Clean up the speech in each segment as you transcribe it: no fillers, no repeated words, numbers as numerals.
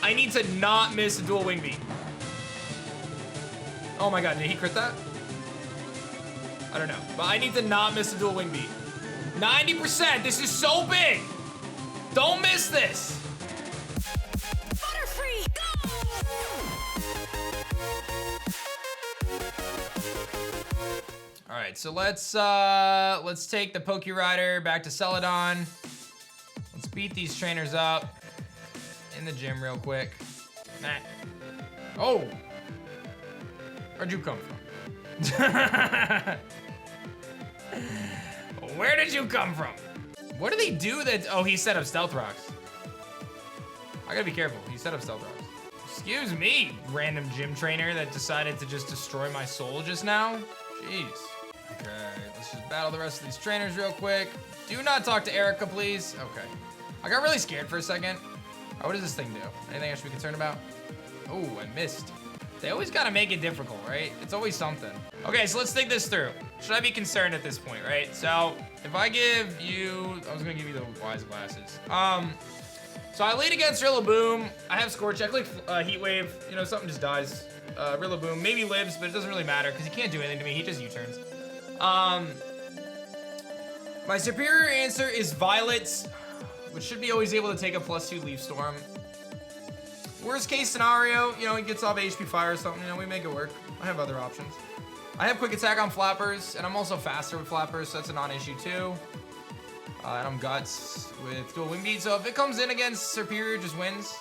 I need to not miss a dual wing beat. Oh my god, did he crit that? I don't know, but I need to not miss a dual wing beat. 90%, this is so big. Don't miss this. Butterfree, go! All right, so let's take the Poke Rider back to Celadon. Let's beat these trainers up in the gym real quick. Nah. Oh, where'd you come from? Where did you come from? What did he do that? Oh, he set up stealth rocks. I gotta be careful. He set up stealth rocks. Excuse me, random gym trainer that decided to just destroy my soul just now. Jeez. Okay, let's just battle the rest of these trainers real quick. Do not talk to Erika, please. Okay. I got really scared for a second. Oh, what does this thing do? Anything I should be concerned about? Oh, I missed. They always gotta make it difficult, right? It's always something. Okay, so let's think this through. Should I be concerned at this point, right? So, if I give you... I was gonna give you the wise glasses. So I lead against Rillaboom. I have Scorch. I click Heat Wave. You know, something just dies. Rillaboom maybe lives, but it doesn't really matter because he can't do anything to me. He just U-turns. My superior answer is Violet, which should be always able to take a +2 Leaf Storm. Worst case scenario, you know, he gets off HP Fire or something, you know, we make it work. I have other options. I have Quick Attack on Flappers, and I'm also faster with Flappers, so that's a non-issue too. And I'm Guts with Dual Wing Beat, so if it comes in against Superior, just wins.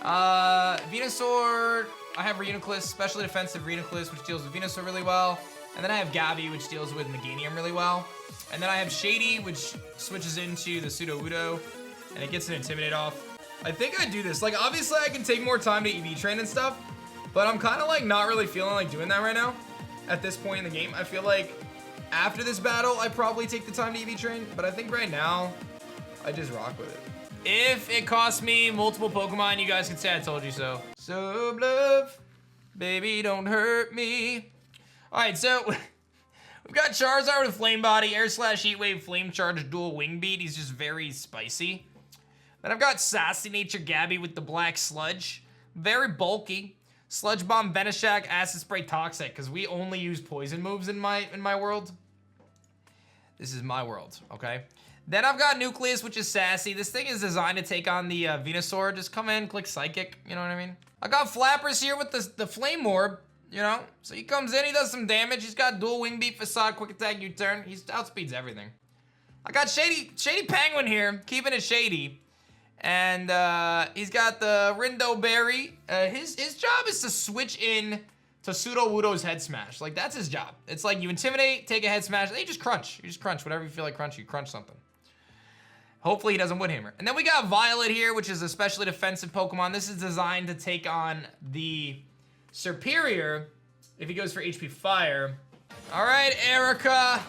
Venusaur, I have Reuniclus, specially defensive Reuniclus, which deals with Venusaur really well. And then I have Gabby, which deals with Meganium really well. And then I have Shady, which switches into the Sudowoodo, and it gets an Intimidate off. I think I do this. Like, obviously I can take more time to EV train and stuff, but I'm kind of like not really feeling like doing that right now at this point in the game. I feel like after this battle, I probably take the time to EV train, but I think right now I just rock with it. If it costs me multiple Pokemon, you guys can say I told you so. So love, baby, don't hurt me. All right, so we've got Charizard with Flame Body, Air Slash, Heat Wave, Flame Charge, Dual Wing Beat. He's just very spicy. Then I've got Sassy Nature Gabby with the Black Sludge. Very bulky. Sludge Bomb, Venoshack, Acid Spray, Toxic, because we only use poison moves in my world. This is my world, okay? Then I've got Nucleus, which is sassy. This thing is designed to take on the Venusaur. Just come in, click Psychic, you know what I mean? I got Flappers here with the Flame Orb, you know? So he comes in, he does some damage. He's got Dual Wing Beat, Facade, Quick Attack, U-Turn. He outspeeds everything. I got Shady Penguin here, keeping it shady. And he's got the Rindo Berry. His job is to switch in to Sudowoodo's Head Smash. Like, that's his job. It's like you intimidate, take a Head Smash, and then you just crunch. You just crunch whatever you feel like crunch. You crunch something. Hopefully he doesn't Wood Hammer. And then we got Violet here, which is a specially defensive Pokemon. This is designed to take on the Superior if he goes for HP Fire. All right, Erika.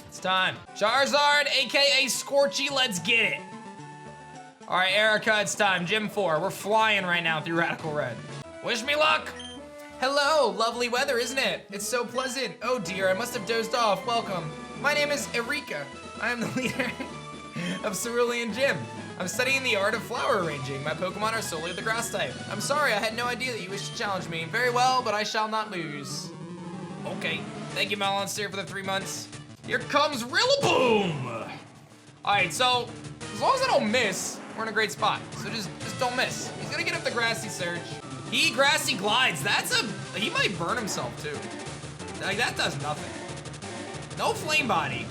It's time. Charizard, AKA Scorchy, let's get it. All right, Erika, it's time. Gym 4. We're flying right now through Radical Red. Wish me luck. Hello, lovely weather, isn't it? It's so pleasant. Oh dear, I must have dozed off. Welcome. My name is Erika. I am the leader of Cerulean Gym. I'm studying the art of flower arranging. My Pokemon are solely of the grass type. I'm sorry, I had no idea that you wished to challenge me. Very well, but I shall not lose. Okay, thank you, Malonster, for the 3 months. Here comes Rillaboom. All right, so as long as I don't miss, we're in a great spot. So just don't miss. He's gonna get up the Grassy Surge. He Grassy Glides. He might burn himself too. Like, that does nothing. No Flame Body.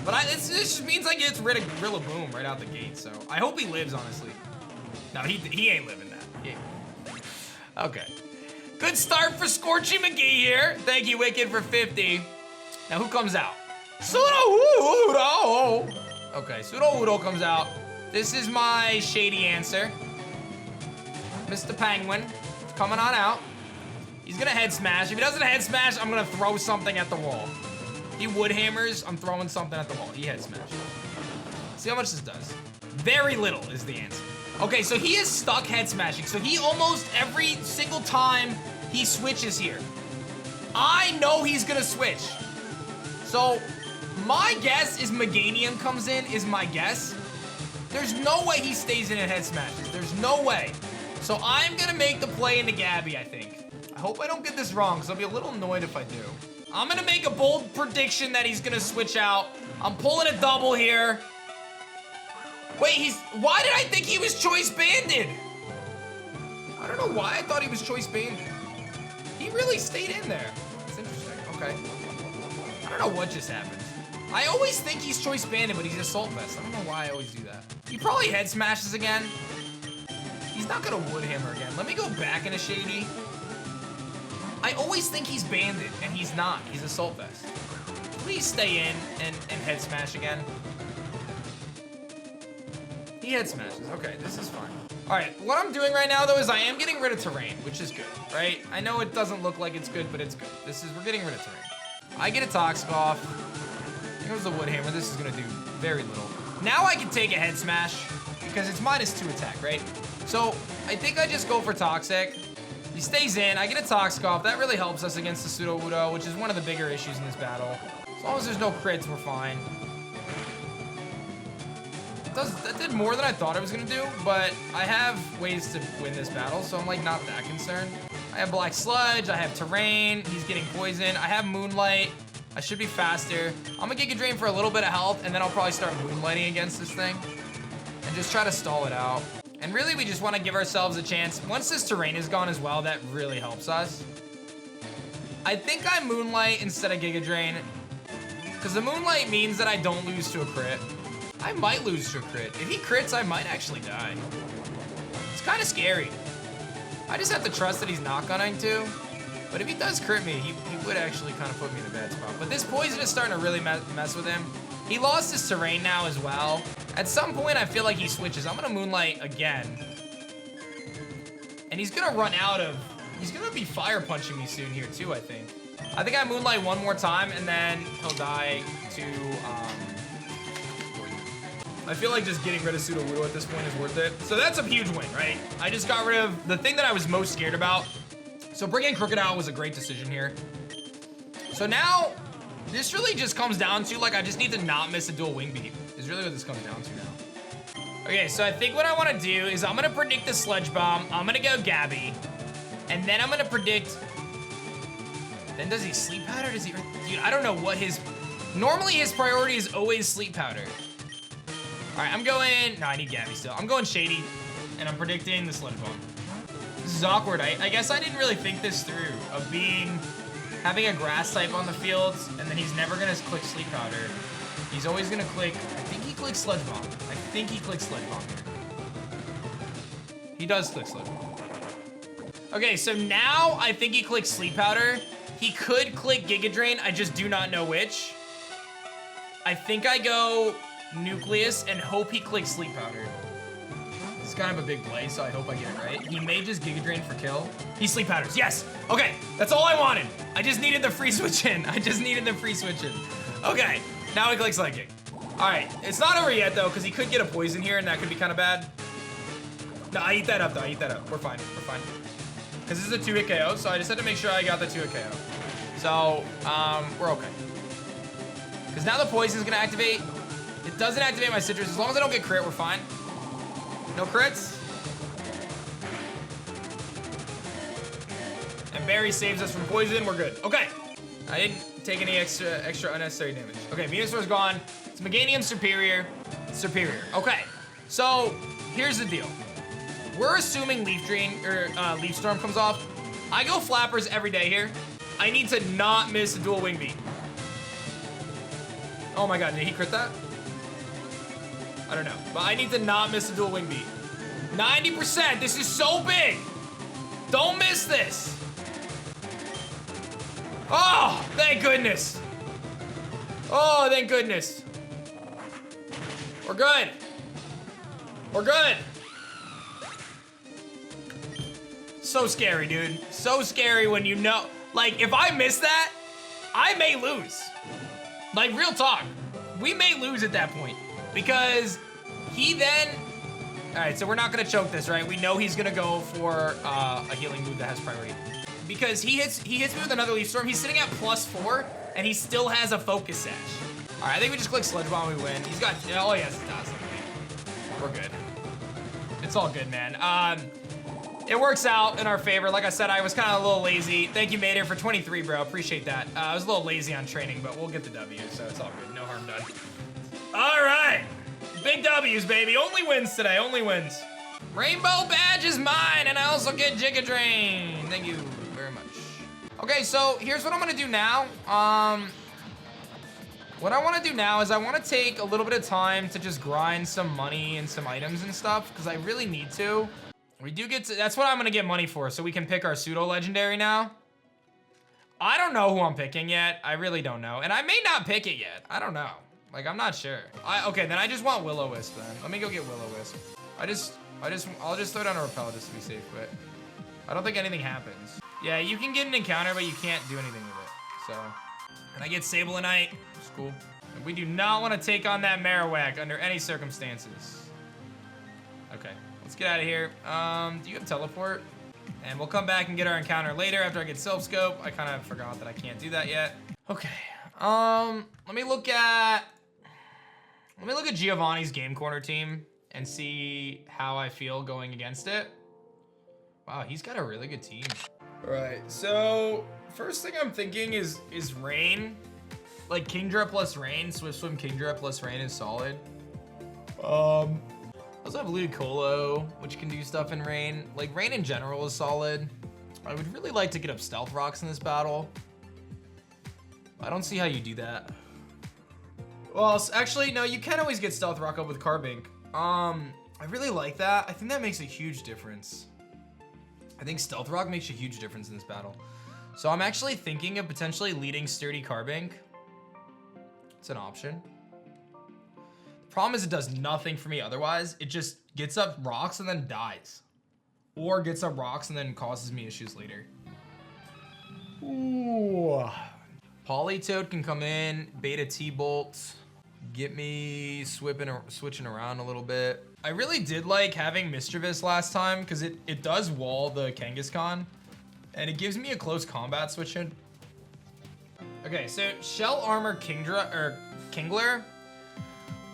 But this just means I get rid of Rillaboom right out the gate, so I hope he lives, honestly. No, he ain't living that. He ain't living that. Okay. Good start for Scorchy McGee here. Thank you, Wicked, for 50. Now, who comes out? Sudowoodo! Okay, Sudowoodo comes out. This is my shady answer. Mr. Penguin, coming on out. He's gonna Head Smash. If he doesn't Head Smash, I'm gonna throw something at the wall. He Wood Hammers, I'm throwing something at the wall. He Head Smash. See how much this does. Very little is the answer. Okay, so he is stuck Head Smashing. So he almost every single time he switches here. I know he's gonna switch. So my guess is Meganium comes in, is my guess. There's no way he stays in and Head Smashes. There's no way. So I'm gonna make the play into Gabby, I think. I hope I don't get this wrong, because I'll be a little annoyed if I do. I'm gonna make a bold prediction that he's gonna switch out. I'm pulling a double here. Wait, why did I think he was choice banded? I don't know why I thought he was choice banded. He really stayed in there. That's interesting, okay. I don't know what just happened. I always think he's choice banded, but he's assault vest. I don't know why I always do that. He probably head smashes again. He's not gonna wood hammer again. Let me go back into Shady. I always think he's banded, and he's not. He's assault vest. Please stay in and head smash again. He head smashes. Okay, this is fine. All right, what I'm doing right now, though, is I am getting rid of terrain, which is good, right? I know it doesn't look like it's good, but it's good. We're getting rid of terrain. I get a toxic off. Here goes the wood hammer. This is gonna do very little. Now I can take a head smash because it's -2 attack, right? So I think I just go for toxic. He stays in. I get a toxic off. That really helps us against the pseudo Udo, which is one of the bigger issues in this battle. As long as there's no crits, we're fine. That did more than I thought it was gonna do, but I have ways to win this battle, so I'm like not that concerned. I have Black Sludge, I have Terrain, he's getting poisoned, I have Moonlight, I should be faster. I'm gonna Giga Drain for a little bit of health, and then I'll probably start Moonlighting against this thing, and just try to stall it out. And really, we just wanna give ourselves a chance. Once this Terrain is gone as well, that really helps us. I think I Moonlight instead of Giga Drain, because the Moonlight means that I don't lose to a crit. I might lose to a crit. If he crits, I might actually die. It's kind of scary. I just have to trust that he's not going to. But if he does crit me, he would actually kind of put me in a bad spot. But this poison is starting to really mess with him. He lost his terrain now as well. At some point, I feel like he switches. I'm going to Moonlight again. And he's going to run out of... He's going to be fire punching me soon here too, I think. I think I Moonlight one more time, and then he'll die to... I feel like just getting rid of Pseudo Wudo at this point is worth it. So that's a huge win, right? I just got rid of the thing that I was most scared about. So bringing Crooked out was a great decision here. So now, this really just comes down to, like, I just need to not miss a dual wing beat, is really what this comes down to now. Okay, so I think what I want to do is I'm going to predict the Sludge Bomb. I'm going to go Gabby. And then I'm going to predict... Then does he Sleep Powder? Does he... Dude, I don't know what his... Normally his priority is always Sleep Powder. All right, I'm going... No, I need Gabby still. I'm going Shady, and I'm predicting the Sludge Bomb. This is awkward. I guess I didn't really think this through, of having a grass type on the field, and then he's never gonna click Sleep Powder. He's always gonna click... I think he clicks Sludge Bomb. I think he clicks Sludge Bomb here. He does click Sludge Bomb. Okay, so now I think he clicks Sleep Powder. He could click Giga Drain. I just do not know which. I think I go... Nucleus and hope he clicks Sleep Powder. It's kind of a big play, so I hope I get it right. He may just Giga Drain for kill. He Sleep Powders, yes! Okay, that's all I wanted. I just needed the free switch in. Okay, now he clicks Psychic. All right, it's not over yet though, because he could get a poison here and that could be kind of bad. No, I eat that up though, We're fine. Because this is a 2-hit KO, so I just had to make sure I got the 2-hit KO. So, we're okay. Because now the poison's gonna activate. It doesn't activate my citrus. As long as I don't get crit, we're fine. No crits. And Barry saves us from poison. We're good. Okay. I didn't take any extra unnecessary damage. Okay, Venusaur's gone. It's Meganium Superior. Okay. So, here's the deal. We're assuming Leaf Storm comes off. I go Flappers every day here. I need to not miss a dual wing beat. Oh my god, did he crit that? I don't know, but I need to not miss a dual wing beat. 90%, this is so big. Don't miss this. Oh, thank goodness. Oh, thank goodness. We're good. So scary, dude. So scary when you know, like, if I miss that, I may lose. Like, real talk. We may lose at that point. Because he then... Alright, so we're not going to choke this, right? We know he's going to go for a healing move that has priority. Because he hits me with another Leaf Storm. He's sitting at +4, and he still has a Focus Sash. Alright, I think we just click Sludge Bomb and we win. He's got... Oh, yes, it does. We're good. It's all good, man. It works out in our favor. Like I said, I was kind of a little lazy. Thank you, Mater, for 23, bro. Appreciate that. I was a little lazy on training, but we'll get the W, so it's all good. No harm done. All right. Big W's, baby. Only wins today. Only wins. Rainbow badge is mine, and I also get Giga Drain. Thank you very much. Okay, so here's what I'm gonna do now. What I want to do now is I want to take a little bit of time to just grind some money and some items and stuff, because I really need to. We do get to, that's what I'm going to get money for, so we can pick our pseudo legendary now. I don't know who I'm picking yet. I really don't know. And I may not pick it yet. I don't know. Like, I'm not sure. Okay, then I just want Will-O-Wisp then. Let me go get Will-O-Wisp. I'll just throw down a repel just to be safe, but I don't think anything happens. Yeah, you can get an encounter, but you can't do anything with it. So, and I get Sablenite. It's cool. And we do not want to take on that Marowak under any circumstances. Okay, let's get out of here. Do you have teleport? And we'll come back and get our encounter later after I get Silph Scope. I kind of forgot that I can't do that yet. Okay, let me look at Giovanni's Game Corner team and see how I feel going against it. Wow, he's got a really good team. All right, so first thing I'm thinking is Rain. Like Kingdra plus Rain, Swift Swim Kingdra plus Rain is solid. I also have Ludicolo, which can do stuff in Rain. Like Rain in general is solid. I would really like to get up Stealth Rocks in this battle. I don't see how you do that. Well, actually, no, you can always get Stealth Rock up with Carbink. I really like that. I think that makes a huge difference. I think Stealth Rock makes a huge difference in this battle. So I'm actually thinking of potentially leading Sturdy Carbink. It's an option. The problem is it does nothing for me otherwise. It just gets up rocks and then dies. Or gets up rocks and then causes me issues later. Ooh. Politoed can come in, Beta T-Bolt, get me switching around a little bit. I really did like having Mischievous last time because it does wall the Kangaskhan and it gives me a close combat switch in. Okay, so Shell Armor Kingler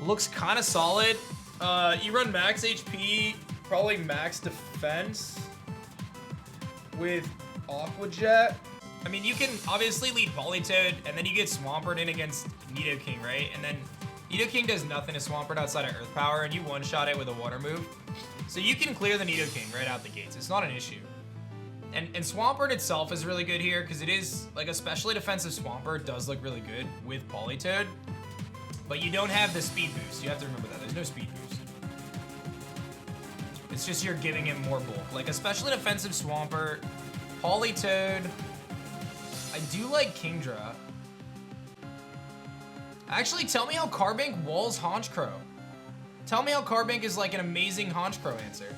looks kind of solid. You run max HP, probably max defense with Aqua Jet. I mean, you can obviously lead Politoed, and then you get Swampert in against Nidoking, right? And then Nidoking does nothing to Swampert outside of Earth Power, and you one-shot it with a water move. So you can clear the Nidoking right out the gates. It's not an issue. And Swampert itself is really good here, because it is, like, especially defensive Swampert does look really good with Politoed. But you don't have the speed boost. You have to remember that. There's no speed boost. It's just you're giving him more bulk. Like, especially defensive Swampert, Politoed. I do like Kingdra. Actually, tell me how Carbink walls Honchkrow. Tell me how Carbink is like an amazing Honchkrow answer.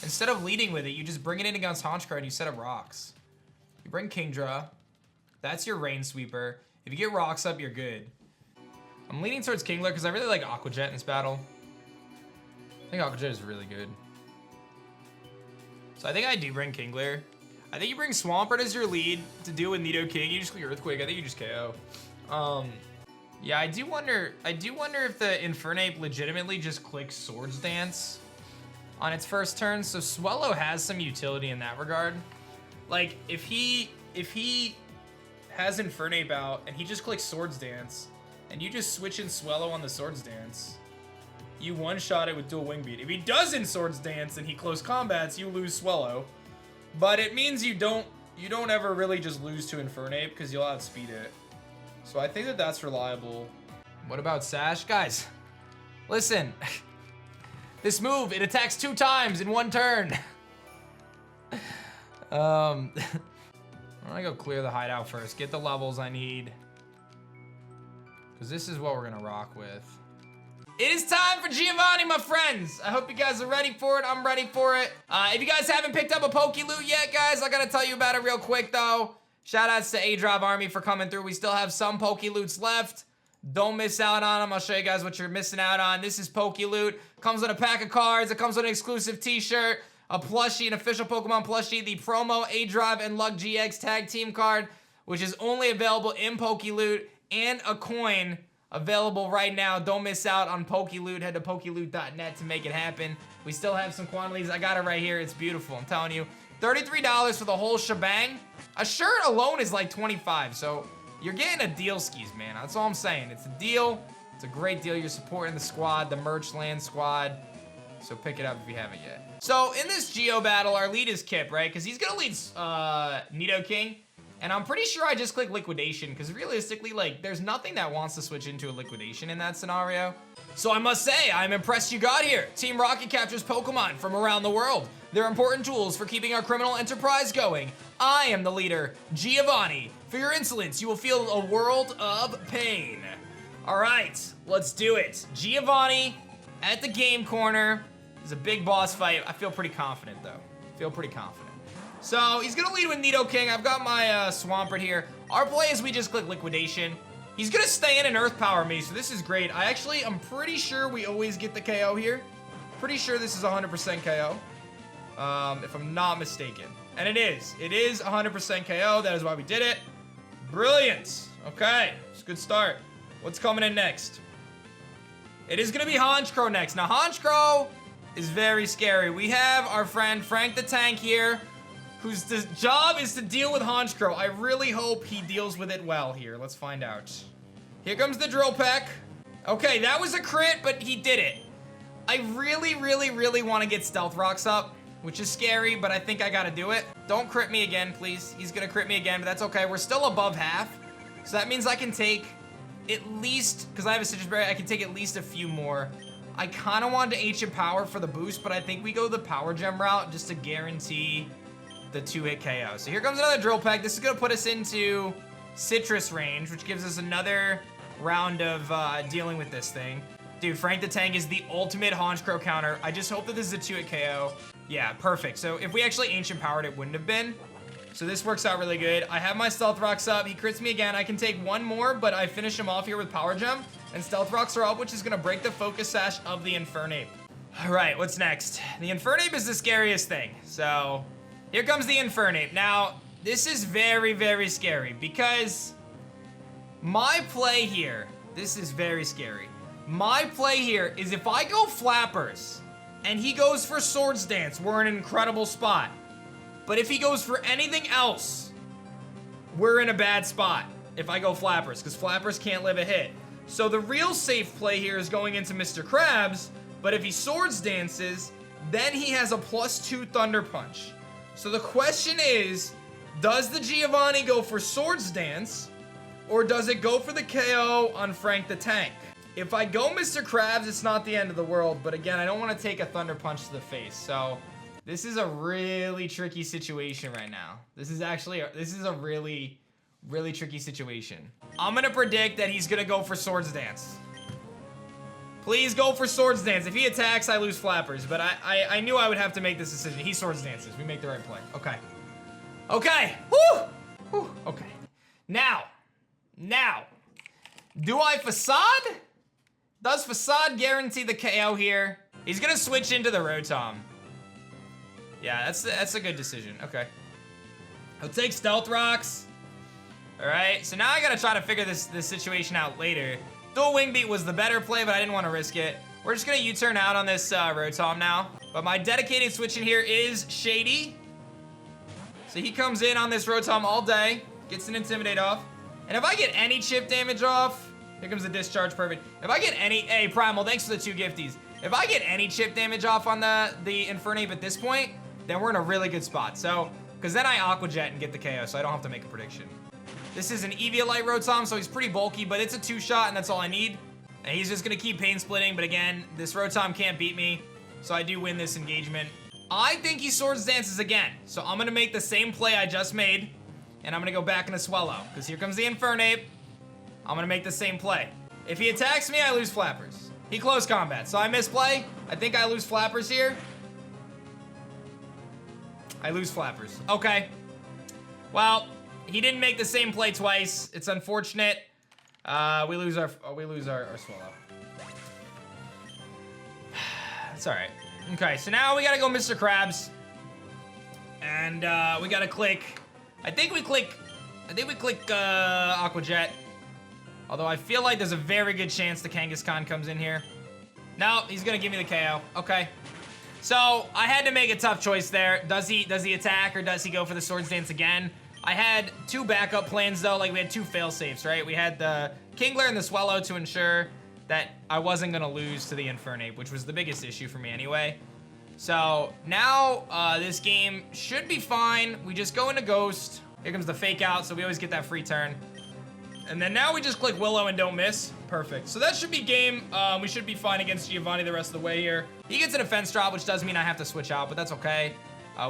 Instead of leading with it, you just bring it in against Honchkrow and you set up rocks. You bring Kingdra. That's your Rain Sweeper. If you get rocks up, you're good. I'm leaning towards Kingler because I really like Aqua Jet in this battle. I think Aqua Jet is really good. So I think I do bring Kingler. I think you bring Swampert as your lead to deal with Nidoking. You just click Earthquake. I think you just KO. Yeah, I do wonder if the Infernape legitimately just clicks Swords Dance on its first turn. So Swellow has some utility in that regard. Like if he has Infernape out and he just clicks Swords Dance and you just switch in Swellow on the Swords Dance, you one-shot it with dual Wing Beat. If he doesn't Swords Dance and he close combats, you lose Swellow. But it means you don't ever really just lose to Infernape because you'll outspeed it. So I think that that's reliable. What about Sash? Guys, listen. This move, it attacks 2 times in 1 turn. I'm gonna go clear the hideout first. Get the levels I need. Because this is what we're gonna rock with. It is time for Giovanni, my friends. I hope you guys are ready for it. I'm ready for it. If you guys haven't picked up a Pokeloot yet, guys, I gotta tell you about it real quick, though. Shout outs to aDrive Army for coming through. We still have some Pokeloots left. Don't miss out on them. I'll show you guys what you're missing out on. This is Pokeloot. Comes with a pack of cards. It comes with an exclusive t-shirt, a plushie, an official Pokemon plushie, the promo aDrive and Luck GX tag team card, which is only available in Pokeloot, and a coin available right now. Don't miss out on Pokeloot. Head to pokeloot.net to make it happen. We still have some quantities. I got it right here. It's beautiful. I'm telling you. $33 for the whole shebang. A shirt alone is like $25. So you're getting a deal, skis, man. That's all I'm saying. It's a deal. It's a great deal. You're supporting the squad, the Merchland squad. So pick it up if you haven't yet. So in this Geo battle, our lead is Kip, right? Because he's gonna lead Nidoking. And I'm pretty sure I just clicked liquidation because realistically, like, there's nothing that wants to switch into a liquidation in that scenario. So I must say, I'm impressed you got here. Team Rocket captures Pokemon from around the world. They're important tools for keeping our criminal enterprise going. I am the leader, Giovanni. For your insolence, you will feel a world of pain. All right, let's do it. Giovanni at the game corner. It's a big boss fight. I feel pretty confident, though. Feel pretty confident. So he's gonna lead with Nidoking. I've got my Swampert here. Our play is we just click liquidation. He's gonna stay in and Earth Power me, so this is great. I'm pretty sure we always get the KO here. Pretty sure this is 100% KO, if I'm not mistaken. And it is 100% KO. That is why we did it. Brilliant. Okay, it's a good start. What's coming in next? It is gonna be Honchkrow next. Now Honchkrow is very scary. We have our friend Frank the Tank here, whose job is to deal with Honchkrow. I really hope he deals with it well here. Let's find out. Here comes the Drill Peck. Okay, that was a crit, but he did it. I really want to get Stealth Rocks up, which is scary, but I think I gotta do it. Don't crit me again, please. He's gonna crit me again, but that's okay. We're still above half, so that means I can take at least, because I have a Citrus Berry, I can take at least a few more. I kind of wanted to Ancient Power for the boost, but I think we go the Power Gem route just to guarantee the 2-hit KO. So here comes another Drill Peck. This is gonna put us into Citrus range, which gives us another round of dealing with this thing. Dude, Frank the Tank is the ultimate Honchkrow counter. I just hope that this is a 2-hit KO. Yeah, perfect. So if we actually Ancient Powered, it wouldn't have been. So this works out really good. I have my Stealth Rocks up. He crits me again. I can take one more, but I finish him off here with Power Gem. And Stealth Rocks are up, which is gonna break the Focus Sash of the Infernape. All right, what's next? The Infernape is the scariest thing. So here comes the Infernape. Now, this is very scary because my play here, this is very scary. My play here is if I go Flappers and he goes for Swords Dance, we're in an incredible spot. But if he goes for anything else, we're in a bad spot if I go Flappers, because Flappers can't live a hit. So the real safe play here is going into Mr. Krabs, but if he Swords Dances, then he has a +2 Thunder Punch. So the question is, does the Giovanni go for Swords Dance, or does it go for the KO on Frank the Tank? If I go Mr. Krabs, it's not the end of the world, but again, I don't want to take a Thunder Punch to the face, so this is a really tricky situation right now. This is a really tricky situation. I'm gonna predict that he's gonna go for Swords Dance. Please go for Swords Dance. If he attacks, I lose Flappers, but I knew I would have to make this decision. He Swords Dances. We make the right play. Okay. Okay. Woo! Woo. Okay. Now, do I Facade? Does Facade guarantee the KO here? He's gonna switch into the Rotom. Yeah, that's a good decision. Okay. I'll take Stealth Rocks. All right, so now I gotta try to figure this situation out later. Dual Wing Beat was the better play, but I didn't want to risk it. We're just gonna U-turn out on this Rotom now. But my dedicated switch in here is Shady. So he comes in on this Rotom all day, gets an Intimidate off. And if I get any chip damage off, here comes the Discharge, perfect. If I get any, hey, Primal, thanks for the 2 gifties. If I get any chip damage off on the Infernape at this point, then we're in a really good spot. So, because then I Aqua Jet and get the KO, so I don't have to make a prediction. This is an Eviolite Rotom, so he's pretty bulky, but it's a 2-shot, and that's all I need. And he's just gonna keep Pain Splitting, but again, this Rotom can't beat me, so I do win this engagement. I think he Swords Dances again, so I'm gonna make the same play I just made, and I'm gonna go back into Swellow, because here comes the Infernape. I'm gonna make the same play. If he attacks me, I lose Flappers. He close combat, so I misplay. I think I lose Flappers here. I lose Flappers. Okay. Well, he didn't make the same play twice. It's unfortunate. We lose our Swallow. It's all right. Okay, so now we gotta go Mr. Krabs, and we gotta click. I think we click Aqua Jet. Although I feel like there's a very good chance the Kangaskhan comes in here. No, he's gonna give me the KO. Okay. So I had to make a tough choice there. Does he attack or does he go for the Swords Dance again? I had 2 backup plans though, like we had 2 fail safes, right? We had the Kingler and the Swellow to ensure that I wasn't gonna lose to the Infernape, which was the biggest issue for me anyway. So now this game should be fine. We just go into Ghost. Here comes the fake out, so we always get that free turn. And then now we just click Willow and don't miss. Perfect. So that should be game. We should be fine against Giovanni the rest of the way here. He gets a defense drop, which does mean I have to switch out, but that's okay.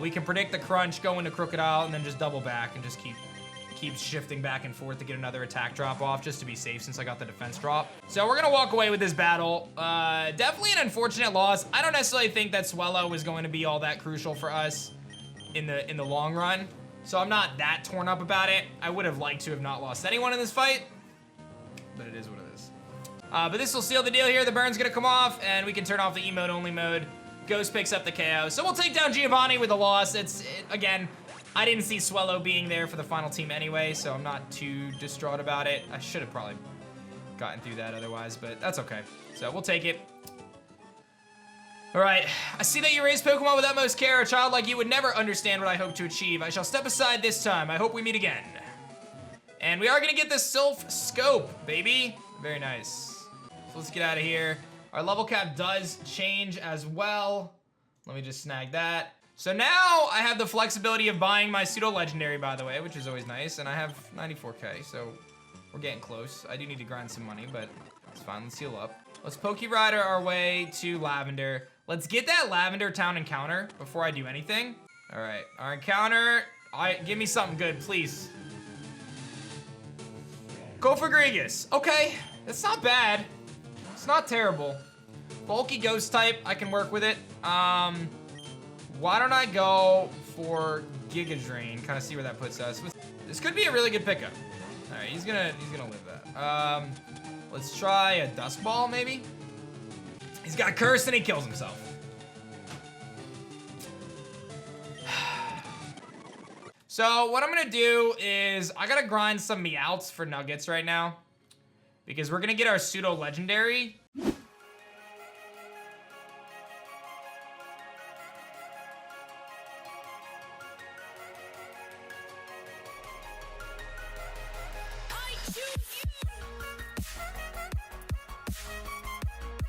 We can predict the crunch, go into Crocodile, and then just double back and just keep shifting back and forth to get another attack drop off just to be safe since I got the defense drop. So we're gonna walk away with this battle. Definitely an unfortunate loss. I don't necessarily think that Swellow is going to be all that crucial for us in the long run. So I'm not that torn up about it. I would have liked to have not lost anyone in this fight, but it is what it is. But this will seal the deal here. The burn's gonna come off and we can turn off the emote only mode. Ghost picks up the KO. So we'll take down Giovanni with a loss. Again, I didn't see Swellow being there for the final team anyway, so I'm not too distraught about it. I should have probably gotten through that otherwise, but that's okay. So we'll take it. All right, I see that you raised Pokemon with utmost care. A child like you would never understand what I hope to achieve. I shall step aside this time. I hope we meet again. And we are gonna get the Sylph Scope, baby. Very nice. So let's get out of here. Our level cap does change as well. Let me just snag that. So now I have the flexibility of buying my pseudo legendary, by the way, which is always nice. And I have 94K, so we're getting close. I do need to grind some money, but it's fine. Let's heal up. Let's Poke Rider our way to Lavender. Let's get that Lavender Town encounter before I do anything. All right, our encounter. Give me something good, please. Go for Gregas. Okay, that's not bad. It's not terrible. Bulky Ghost type, I can work with it. Why don't I go for Giga Drain? Kind of see where that puts us. This could be a really good pickup. All right, he's gonna live that. Let's try a Dusk Ball maybe. He's got Curse and he kills himself. So what I'm gonna do is I gotta grind some Meowths for Nuggets right now because we're gonna get our pseudo legendary